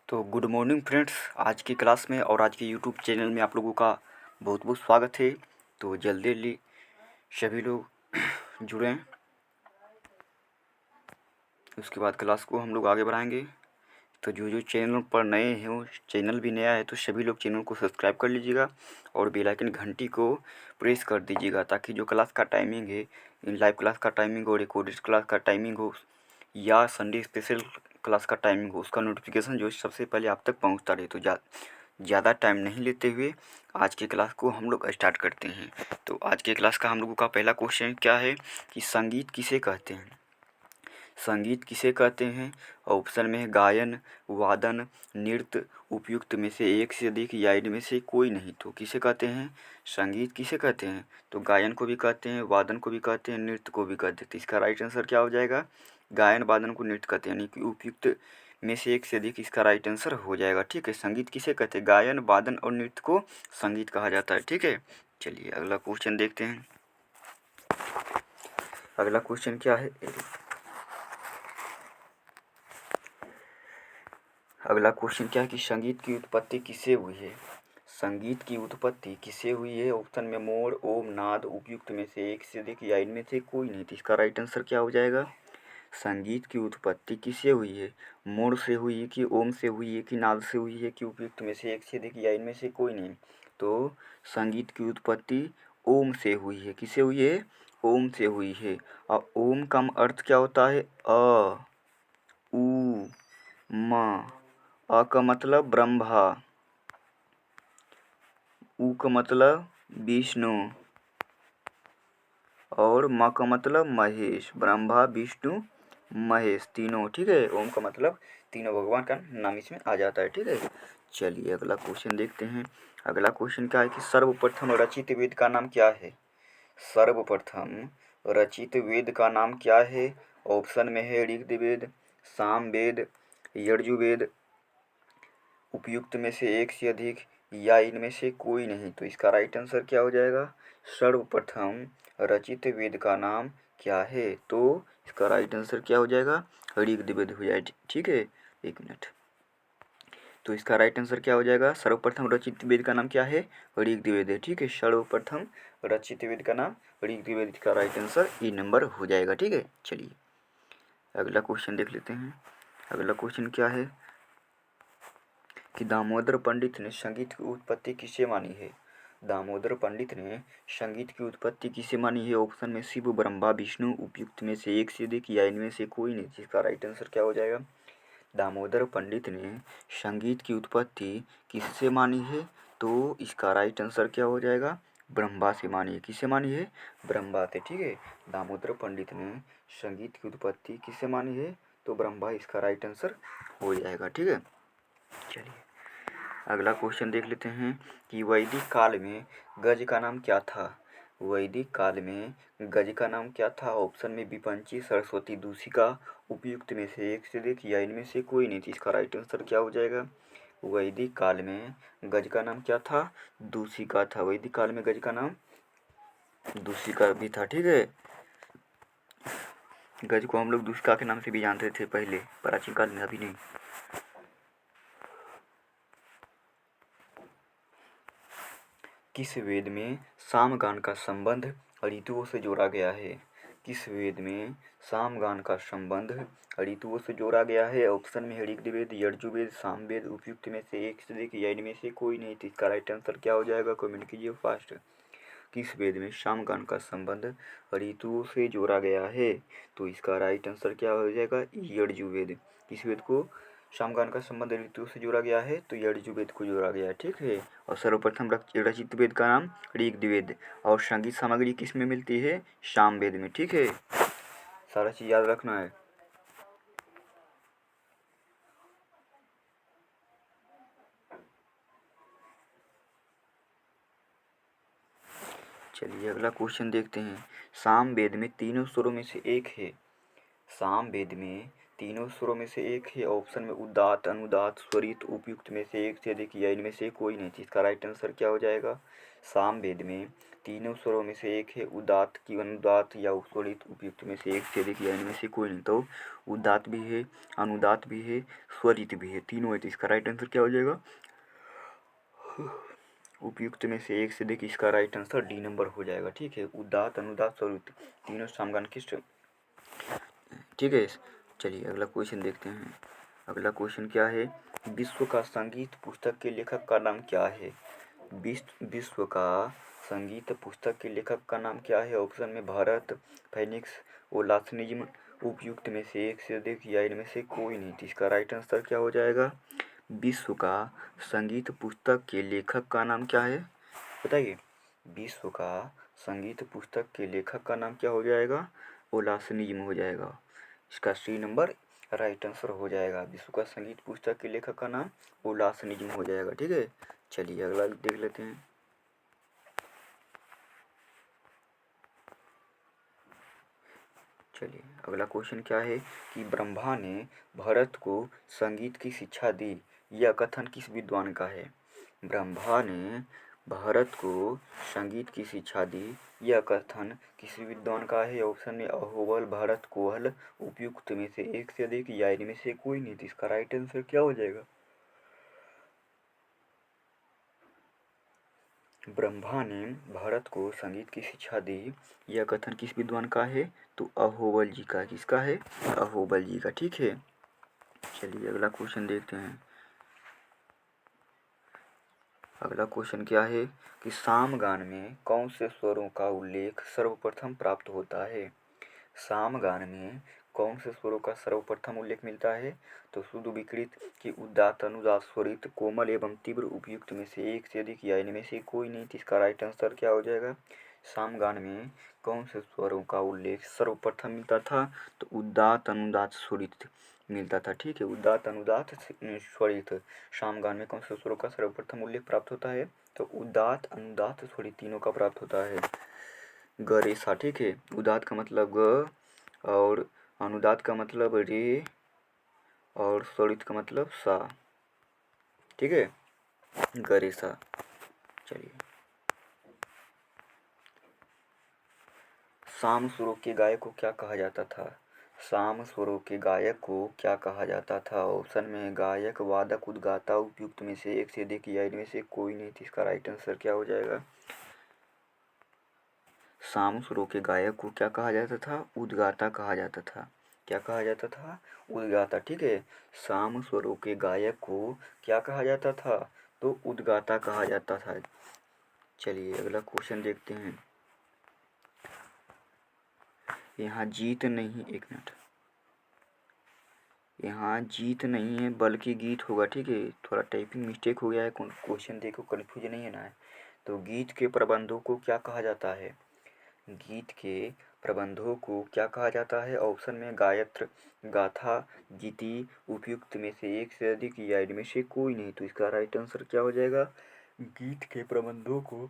तो good morning friends, आज की क्लास में और आज के यूट्यूब चैनल में आप लोगों का बहुत बहुत स्वागत है। तो जल्दी जल्दी सभी लोग जुड़ें, उसके बाद क्लास को हम लोग आगे बढ़ाएंगे। तो जो जो चैनल पर नए हैं, वो चैनल भी नया है तो सभी लोग चैनल को सब्सक्राइब कर लीजिएगा और बेल आइकन घंटी को प्रेस कर दीजिएगा, ताकि जो क्लास का टाइमिंग है, लाइव क्लास का टाइमिंग हो, रिकॉर्डेड क्लास का टाइमिंग हो या संडे स्पेशल क्लास का टाइमिंग हो, उसका नोटिफिकेशन जो है सबसे पहले आप तक पहुंचता रहे। तो ज़्यादा टाइम नहीं लेते हुए आज की क्लास को हम लोग स्टार्ट करते हैं। तो आज के क्लास का हम लोगों का पहला क्वेश्चन क्या है कि संगीत किसे कहते हैं। संगीत किसे कहते हैं? ऑप्शन में है गायन, वादन, नृत्य, उपयुक्त में से एक से अधिक या इनमें से कोई नहीं। तो किसे कहते हैं? संगीत किसे कहते हैं? तो गायन को भी कहते हैं, वादन को भी कहते हैं, नृत्य को भी कहते हैं। तो इसका राइट आंसर क्या हो जाएगा? गायन वादन को नृत्य कहते हैं, यानी कि उपयुक्त में से एक से अधिक इसका राइट आंसर हो जाएगा। ठीक है, संगीत किसे कहते हैं? गायन, वादन और नृत्य को संगीत कहा जाता है। ठीक है, चलिए अगला क्वेश्चन देखते हैं। अगला क्वेश्चन क्या है? अगला क्वेश्चन क्या है कि संगीत की उत्पत्ति किससे हुई है? संगीत की उत्पत्ति किससे हुई है? ऑप्शन में मोर, ओम, नाद, उपयुक्त में से एक से अधिक या इनमें से कोई नहीं। तो इसका राइट आंसर क्या हो जाएगा? संगीत की उत्पत्ति किससे हुई है? मोर से हुई है कि ओम से हुई है कि नाद से हुई है कि उपयुक्त में से एक से अधिक या इनमें से कोई नहीं? तो संगीत की उत्पत्ति ओम से हुई है। किससे हुई है? ओम से हुई है। और ओम का अर्थ क्या होता है? अ, उ, म। अ का मतलब ब्रह्मा, उ का मतलब विष्णु और म का मतलब महेश। ब्रह्मा, विष्णु, महेश तीनों। ठीक है, ओम का मतलब तीनों भगवान का नाम इसमें आ जाता है। ठीक है, चलिए अगला क्वेश्चन देखते हैं। अगला क्वेश्चन क्या है कि सर्वप्रथम रचित वेद का नाम क्या है? सर्वप्रथम रचित वेद का नाम क्या है? ऑप्शन में है ऋग्वेद, सामवेद, यजुर्वेद, उपयुक्त में से एक से अधिक या इनमें से कोई नहीं। तो इसका राइट आंसर क्या हो जाएगा? सर्वप्रथम रचित वेद का नाम क्या है? तो इसका राइट आंसर क्या हो जाएगा? ऋग्वेद हो जाए। ठीक है, एक मिनट। तो इसका राइट आंसर क्या हो जाएगा? सर्वप्रथम रचित वेद का नाम क्या है? ऋग्वेद है। ठीक है, सर्वप्रथम रचित वेद का नाम ऋग्वेद। का राइट आंसर ई नंबर हो जाएगा। ठीक है, चलिए अगला क्वेश्चन देख लेते हैं। अगला क्वेश्चन क्या है कि दामोदर पंडित ने संगीत की उत्पत्ति किसे मानी है? दामोदर पंडित ने संगीत की उत्पत्ति किसे मानी है? ऑप्शन में शिव, ब्रह्मा, विष्णु, उपयुक्त में से एक से अधिक या इनमें से कोई नहीं। जिसका राइट आंसर क्या हो जाएगा? दामोदर पंडित ने संगीत की उत्पत्ति किससे मानी है? तो इसका राइट आंसर क्या हो जाएगा? ब्रह्मा से मानी है। किससे मानी है? ब्रह्मा से। ठीक है, दामोदर पंडित ने संगीत की उत्पत्ति किससे मानी है? तो ब्रह्मा इसका राइट आंसर हो जाएगा। ठीक है, चलिए अगला क्वेश्चन देख लेते हैं कि वैदिक काल में गज का नाम क्या था? वैदिक काल में गज का नाम क्या था? ऑप्शन में विपंची, सरस्वती, दूषिका, उपयुक्त में से एक से अधिक या इनमें से कोई नहीं। इसका राइट आंसर क्या हो जाएगा? वैदिक काल में गज का नाम क्या था? दूषिका था। वैदिक काल में गज का नाम दूषिका भी था। ठीक है, गज को हम लोग दूषिका के नाम से भी जानते थे पहले, प्राचीन काल में, अभी नहीं। किस वेद में सामगान का संबंध ऋतुओं से जोड़ा गया है? किस वेद में सामगान का संबंध ऋतुओं से जोड़ा गया है? ऑप्शन में है ऋग्वेद, यजुर्वेद, सामवेद, उपयुक्त में से एक से अधिक या इनमें से कोई नहीं। तो इसका राइट आंसर क्या हो जाएगा? कमेंट कीजिए फास्ट। किस वेद में सामगान का संबंध ऋतुओं से जोड़ा गया है? तो इसका राइट आंसर क्या हो जाएगा? यजुर्वेद। किस वेद को सामगान का संबंध ऋतु से जोड़ा गया है? तो यजुर्वेद को जोड़ा गया है। ठीक है, और सर्वप्रथम रचित वेद का नाम ऋग्वेद। और संगीत सामग्री किस में मिलती है? सामवेद में। ठीक है, सारा चीज याद रखना है। चलिए अगला क्वेश्चन देखते हैं। सामवेद में तीनों स्वरों में से एक है। सामवेद में तीनों स्वरों में से एक है। ऑप्शन में उदात्त, अनुदात्त, स्वरित, उपयुक्त में से एक से अधिक या इनमें से कोई नहीं। इसका राइट आंसर क्या हो जाएगा? सामवेद में तीनों स्वरों में से एक है उदात्त की अनुदात्त या स्वरित उपयुक्त में से एक से अधिक या इनमें से कोई नहीं। तो उदात्त भी है, अनुदात्त भी है, स्वरित भी है, तीनों है। तो इसका राइट आंसर क्या हो जाएगा? उपयुक्त में से एक से अधिक, इसका राइट आंसर डी नंबर हो जाएगा। ठीक है, उदात्त अनुदात्त स्वरित तीनों सामगान किस, ठीक है। चलिए अगला क्वेश्चन देखते हैं। अगला क्वेश्चन क्या है? विश्व का संगीत पुस्तक के लेखक का नाम क्या है? विश्व का संगीत पुस्तक के लेखक का नाम क्या है? ऑप्शन में भारत, फेनिक्स, ओलासनिज्म, उपयुक्त में से एक से अधिक या इनमें से कोई नहीं। तो इसका राइट आंसर क्या हो जाएगा? विश्व का संगीत पुस्तक के लेखक का नाम क्या है? बताइए। विश्व का संगीत पुस्तक के लेखक का नाम क्या हो जाएगा? ओलासनिज्म हो जाएगा। इसका सी नंबर राइट आंसर हो जाएगा। विश्व का संगीत पुस्तक के लेखक का नाम ओलासनिज्म हो जाएगा। ठीक है, चलिए अगला देख लेते हैं। चलिए अगला क्वेश्चन क्या है कि ब्रह्मा ने भरत को संगीत की शिक्षा दी, यह कथन किस विद्वान का है? ब्रह्मा ने भरत को संगीत की शिक्षा दी, यह कथन किस विद्वान का है? ऑप्शन में अहोबल, भरत, कोहल, उपयुक्त में से एक से अधिक या इनमें से कोई नहीं। तो इसका राइट आंसर क्या हो जाएगा? ब्रह्मा ने भरत को संगीत की शिक्षा दी, यह कथन किस विद्वान का है? तो अहोबल जी का। किसका है? अहोबल जी का। ठीक है, चलिए अगला क्वेश्चन देखते हैं। अगला क्वेश्चन क्या है कि सामगान में कौन से स्वरों का उल्लेख सर्वप्रथम प्राप्त होता है? सामगान में कौन से स्वरों का सर्वप्रथम उल्लेख मिलता है? तो शुद्ध विकृत की उदात्त अनुदात्त स्वरित कोमल एवं तीव्र उपयुक्त में से एक से अधिक या इनमें से कोई नहीं। इसका राइट आंसर क्या हो जाएगा? सामगान में कौन से स्वरों का उल्लेख सर्वप्रथम मिलता था? तो उदात्त अनुदात्त स्वरित मिलता था। ठीक है, उदात्त अनुदात्त स्वरित सामगान में कौन से स्वरों का सर्वप्रथम उल्लेख प्राप्त होता है? तो उदात्त अनुदात्त स्वरित तीनों का प्राप्त होता है। गरेसा। ठीक है, उदात्त का मतलब ग और अनुदात्त का मतलब रे और स्वरित का मतलब सा। ठीक है, गरेसा। चलिए, साम स्वरों के गायक को क्या कहा जाता था? साम स्वरों के गायक को क्या कहा जाता था? ऑप्शन में गायक, वादक, उद्गाता, उपयुक्त में से एक से अधिक या इनमें से कोई नहीं। इसका राइट आंसर क्या हो जाएगा? साम स्वरों के गायक को क्या कहा जाता था? उद्गाता कहा जाता था। क्या कहा जाता था? उद्गाता। ठीक है, साम स्वरों के गायक को क्या कहा जाता था? तो उद्गाता कहा जाता था। चलिए अगला क्वेश्चन देखते हैं। यहाँ जीत नहीं, एक मिनट, यहाँ जीत नहीं है बल्कि गीत होगा। ठीक है, थोड़ा टाइपिंग मिस्टेक हो गया है, क्वेश्चन देखो, कन्फ्यूज नहीं होना है। तो गीत के प्रबंधों को क्या कहा जाता है? गीत के प्रबंधों को क्या कहा जाता है? ऑप्शन में गायत्र, गाथा, गीति, उपयुक्त में से एक से अधिक या इनमें से कोई नहीं। तो इसका राइट आंसर क्या हो जाएगा? गीत के प्रबंधों को,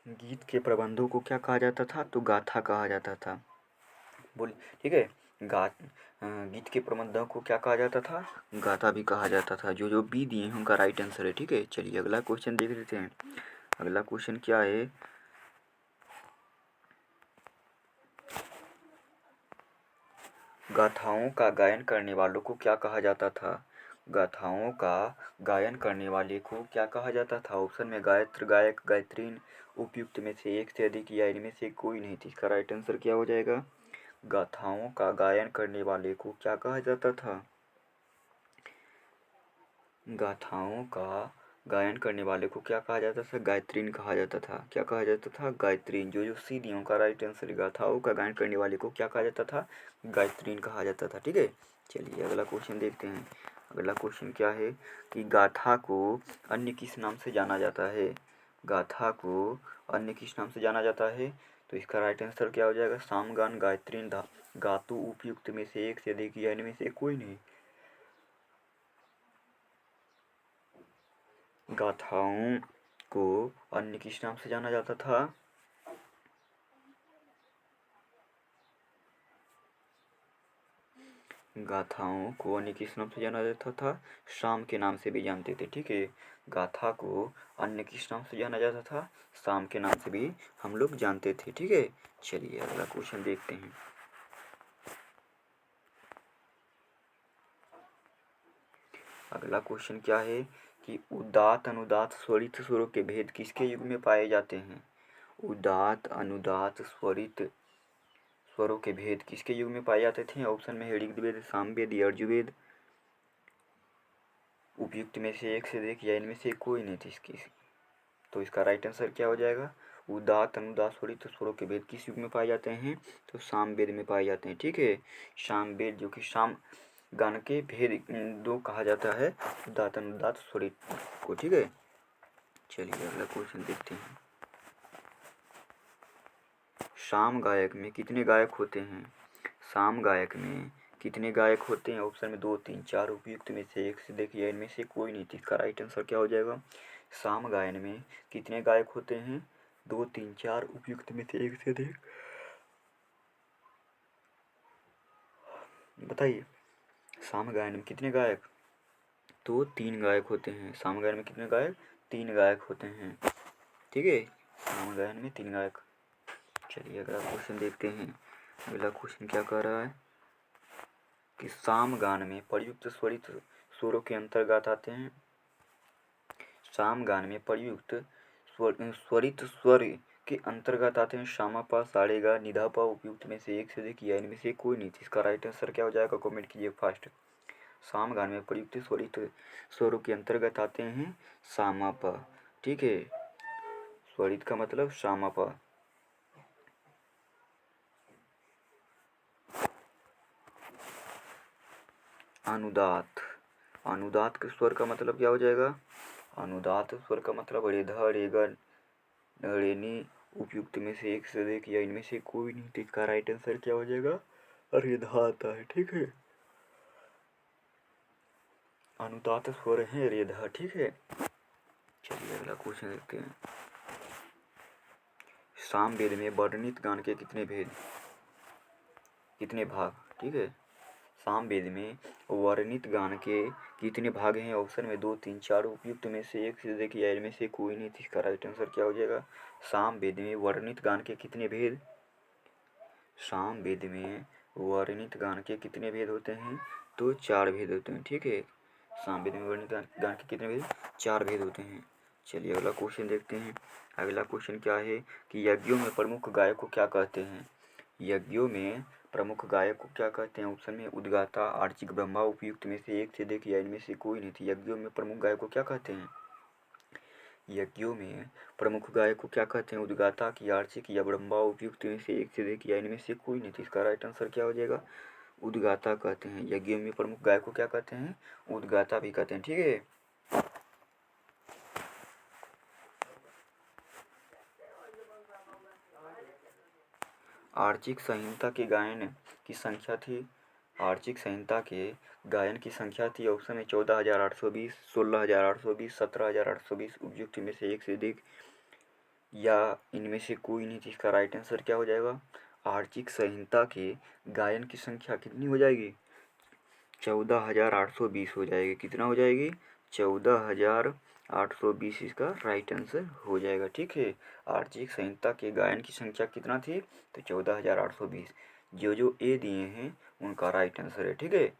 गीत के प्रबंधों को क्या कहा जाता था? तो गाथा कहा जाता था। बोलिए। ठीक है, गीत के प्रबंधों को क्या कहा जाता था? गाथा भी कहा जाता था। जो जो बी दिए हैं उनका राइट आंसर है। ठीक है, चलिए अगला क्वेश्चन देख लेते हैं। अगला क्वेश्चन क्या है? गाथाओं का गायन करने वालों को क्या कहा जाता था? गाथाओं का गायन करने वाले को क्या कहा जाता था? ऑप्शन में गायत्र, गायक, गायत्रीन, उपयुक्त में से एक से अधिक या इनमें से कोई नहीं। इसका राइट आंसर क्या हो जाएगा? गाथाओं का गायन करने वाले को क्या कहा जाता था? गाथाओं का गायन करने वाले को क्या कहा जाता था? गायत्रीन कहा जाता था। क्या कहा जाता था? गायत्रीन। जो जो सी दियों का राइट आंसर। गाथाओं का गायन करने वाले को क्या कहा जाता था? गायत्रीन कहा जाता था। ठीक है, चलिए अगला क्वेश्चन देखते हैं। अगला क्वेश्चन क्या है कि गाथा को अन्य किस नाम से जाना जाता है? गाथा को अन्य किस नाम से जाना जाता है? तो इसका राइट आंसर क्या हो जाएगा? सामगान, गायत्रीन, गातु, उपयुक्त में से एक से अधिक या इनमें से कोई नहीं। गाथाओं को अन्य किस नाम से जाना जाता था? गाथाओं को अन्य किस नाम से जाना जाता था? शाम के नाम से भी जानते थे, ठीक है। गाथा को अन्य किस नाम से जाना जाता था? शाम के नाम से भी हम लोग जानते थे, ठीक है। चलिए अगला क्वेश्चन देखते हैं। अगला क्वेश्चन क्या है कि उदात्त अनुदात्त स्वरित स्वरों के भेद किसके युग में पाए जाते हैं? उदात्त अनुदात्त स्वरित स्वरों के भेद किसके युग में पाए जाते थे? ऑप्शन में है ऋग्वेद, सामवेद, यजुर्वेद। उपयुक्त में से एक से देख या इनमें से कोई नहीं थी इसकी, तो इसका राइट आंसर क्या हो जाएगा? उदात्त अनुदात्त स्वरित स्वरों के भेद किस युग में पाए जाते हैं? तो सामवेद में पाए जाते हैं, ठीक है। सामवेद जो कि साम गान के भेद दो कहा जाता है, उदात्त अनुदात्त स्वरित को, ठीक है। चलिए अगला क्वेश्चन देखते हैं। साम गायक में कितने गायक होते हैं? साम गायक में कितने गायक होते हैं? ऑप्शन में 2, 3, 4। उपयुक्त में से एक से देखिए इनमें से कोई नहीं थी, इसका राइट आंसर क्या हो जाएगा? साम गायन में कितने गायक होते हैं? 2, 3, 4। उपयुक्त में से एक से देख, बताइए। साम गायन में कितने गायक? तो 3 गायक होते हैं। साम गायन में कितने गायक? 3 गायक होते हैं, ठीक है। साम गायन में 3 गायक। चलिए अगला क्वेश्चन देखते हैं। अगला क्वेश्चन क्या कह रहा है कि साम गान में प्रयुक्त स्वरित स्वरों के अंतर्गत आते हैं। साम गान में प्रयुक्त स्वरित स्वर के अंतर्गत आते हैं सामापा, सारेगा, निधापा। उपयुक्त में से एक से देखिए या इनमें से कोई नहीं थी, इसका राइट आंसर क्या हो जाएगा? कमेंट कीजिए फास्ट। साम गान में प्रयुक्त स्वरित स्वरों के अंतर्गत आते हैं सामापा, ठीक है। स्वरित का मतलब सामापा। अनुदात, अनुदात के स्वर का मतलब क्या हो जाएगा? अनुदात स्वर का मतलब रेधा, रेगा, रेनी। उपयुक्त में से एक से अधिक या इनमें से कोई नहीं, तो इसका राइट आंसर क्या हो जाएगा? रेधा आता है, ठीक है। अनुदात स्वर है रेधा, ठीक है। चलिए अगला क्वेश्चन देखते हैं। सामवेद में वर्णित गान के कितने भेद, कितने भाग, ठीक है। सामवेद में वर्णित गान के कितने भाग हैं? ऑप्शन में 2, 3, 4। उपयुक्त में से एक से देखिए इनमें से कोई नहीं, इसका राइट आंसर क्या हो जाएगा? सामवेद में वर्णित गान के कितने भेद? सामवेद में वर्णित गान के कितने भेद होते हैं? तो 4 भेद होते हैं, ठीक है। सामवेद में वर्णित गान के कितने भेद? 4 भेद होते हैं। चलिए अगला क्वेश्चन देखते हैं। अगला क्वेश्चन क्या है कि यज्ञों में प्रमुख गायक को क्या कहते हैं? यज्ञों में प्रमुख गायक को क्या कहते हैं? ऑप्शन में उद्गाता, आर्चिक, ब्रह्मा। उपयुक्त में से एक से देखिए इनमें से कोई नहीं थी। यज्ञों में प्रमुख गायक को क्या कहते हैं? यज्ञों में प्रमुख गायक को क्या कहते हैं? उद्गाता की, आर्चिक या ब्रह्मा। उपयुक्त में से एक से देखिए इनमें से कोई नहीं थी, इसका राइट आंसर क्या हो जाएगा? उद्गाता कहते हैं। यज्ञों में प्रमुख गायक को क्या कहते हैं? उद्गाता भी कहते हैं, ठीक है। आर्चिक संहिता के गायन की संख्या थी, आर्चिक संहिता के गायन की संख्या थी ऑप्शन में 14,820, 16,820, 17,820। उपयुक्त में से एक से अधिक या इनमें से कोई नहीं थी, इसका राइट आंसर क्या हो जाएगा? आर्चिक संहिता के गायन की संख्या कितनी हो जाएगी? 14,820 हो जाएगी। कितना हो जाएगी? 14,820 इसका राइट आंसर हो जाएगा, ठीक है। आर्चिक संहिता के गायन की संख्या कितना थी? तो 14,820। जो ए दिए हैं उनका राइट आंसर है, ठीक है।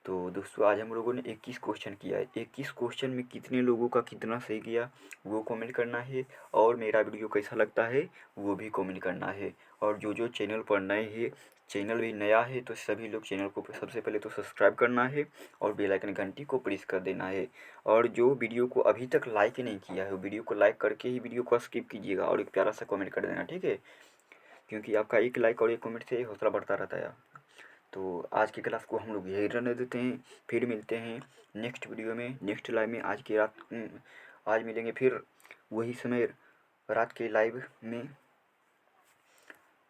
तो दोस्तों आज हम लोगों ने 21 क्वेश्चन किया है। 21 क्वेश्चन में कितने लोगों का कितना सही किया वो कमेंट करना है, और मेरा वीडियो कैसा लगता है वो भी कमेंट करना है। और जो चैनल पर नए हैं, चैनल भी नया है, तो सभी लोग चैनल को सबसे पहले तो सब्सक्राइब करना है और बेल आइकन घंटी को प्रेस कर देना है। और जो वीडियो को अभी तक लाइक नहीं किया है वो वीडियो को लाइक करके ही वीडियो को स्किप कीजिएगा और एक प्यारा सा कमेंट कर देना, ठीक है। क्योंकि आपका एक लाइक और एक कमेंट से हौसला बढ़ता रहता है। तो आज की क्लास को हम लोग यही रहने देते हैं, फिर मिलते हैं नेक्स्ट वीडियो में, नेक्स्ट लाइव में। आज की रात आज मिलेंगे फिर वही समय रात के लाइव में।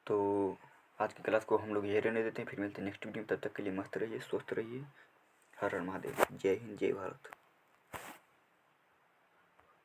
तो आज की क्लास को हम लोग यही रहने देते हैं, फिर मिलते हैं नेक्स्ट वीडियो में। तब तक के लिए मस्त रहिए, स्वस्थ रहिए। हर हर महादेव। जय हिंद, जय भारत।